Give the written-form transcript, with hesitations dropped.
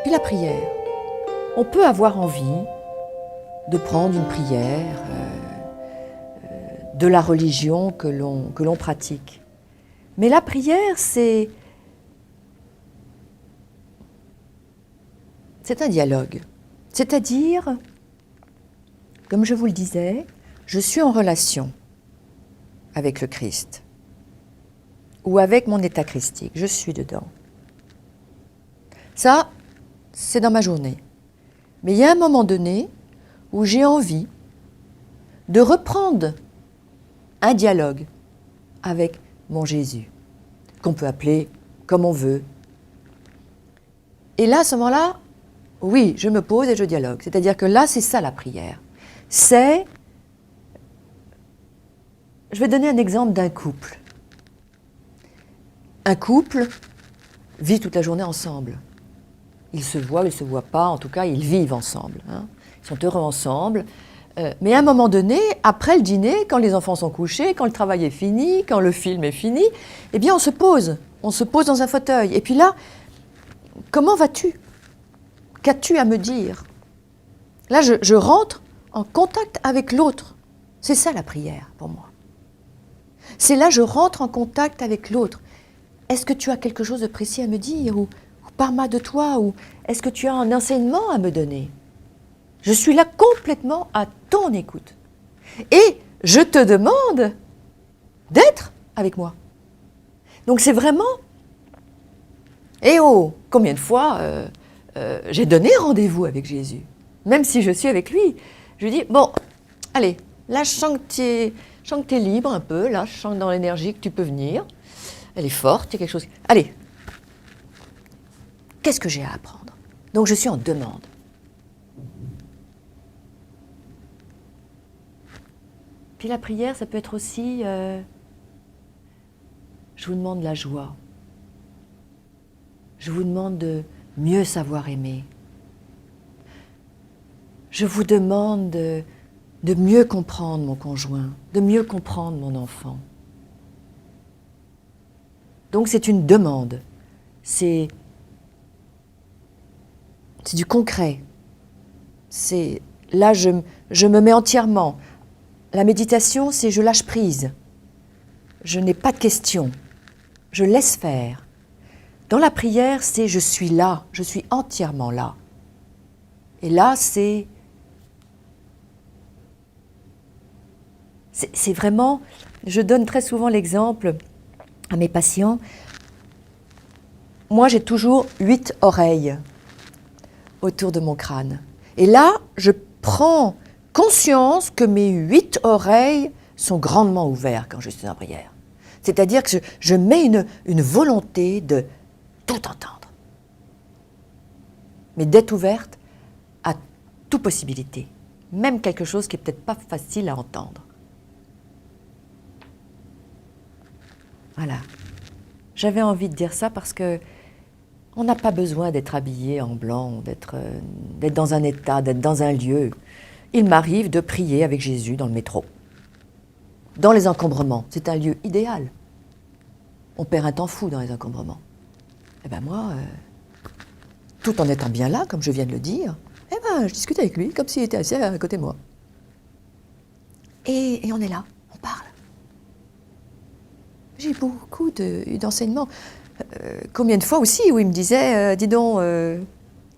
Puis la prière. On peut avoir envie de prendre une prière de la religion que l'on pratique. Mais la prière, c'est un dialogue. C'est-à-dire, comme je vous le disais, je suis en relation avec le Christ ou avec mon état christique, je suis dedans. Ça, c'est dans ma journée. Mais il y a un moment donné où j'ai envie de reprendre un dialogue avec mon Jésus, qu'on peut appeler comme on veut. Et là, à ce moment-là, oui, je me pose et je dialogue. C'est-à-dire que là, c'est ça la prière. Je vais donner un exemple d'un couple. Un couple vit toute la journée ensemble. Ils se voient, ils ne se voient pas, en tout cas, ils vivent ensemble. Hein. Ils sont heureux ensemble. Mais à un moment donné, après le dîner, quand les enfants sont couchés, quand le travail est fini, quand le film est fini, eh bien, on se pose. On se pose dans un fauteuil. Et puis là, comment vas-tu ? Qu'as-tu à me dire ? Là, je rentre en contact avec l'autre. C'est ça la prière pour moi. C'est là, je rentre en contact avec l'autre. Est-ce que tu as quelque chose de précis à me dire ? Ou parle-moi de toi ? Ou est-ce que tu as un enseignement à me donner ? Je suis là complètement à ton écoute. Et je te demande d'être avec moi. Donc c'est vraiment... Eh oh, combien de fois j'ai donné rendez-vous avec Jésus, même si je suis avec lui. Je lui dis, bon, allez, là je sens que tu es libre un peu, là je sens que dans l'énergie que tu peux venir. Elle est forte, il y a quelque chose... Allez, qu'est-ce que j'ai à apprendre ? Donc je suis en demande. Puis la prière, ça peut être aussi, je vous demande la joie. Je vous demande de mieux savoir aimer. Je vous demande de mieux comprendre mon conjoint, de mieux comprendre mon enfant. Donc c'est une demande, c'est du concret. Là, je me mets entièrement. La méditation, c'est je lâche prise. Je n'ai pas de questions. Je laisse faire. Dans la prière, c'est je suis là, je suis entièrement là. Et là, c'est vraiment, je donne très souvent l'exemple à mes patients. Moi, j'ai toujours 8 oreilles autour de mon crâne. Et là, je prends conscience que mes 8 oreilles sont grandement ouvertes quand je suis en prière. C'est-à-dire que je mets une volonté de tout entendre. Mais d'être ouverte à toute possibilité, même quelque chose qui n'est peut-être pas facile à entendre. Voilà. J'avais envie de dire ça parce que on n'a pas besoin d'être habillé en blanc, d'être dans un état, d'être dans un lieu. Il m'arrive de prier avec Jésus dans le métro, dans les encombrements. C'est un lieu idéal. On perd un temps fou dans les encombrements. Eh bien moi, tout en étant bien là, comme je viens de le dire, eh ben, je discute avec lui comme s'il était assis à côté de moi. Et on est là, on parle. J'ai beaucoup d'enseignements. Combien de fois aussi où il me disait, dis donc,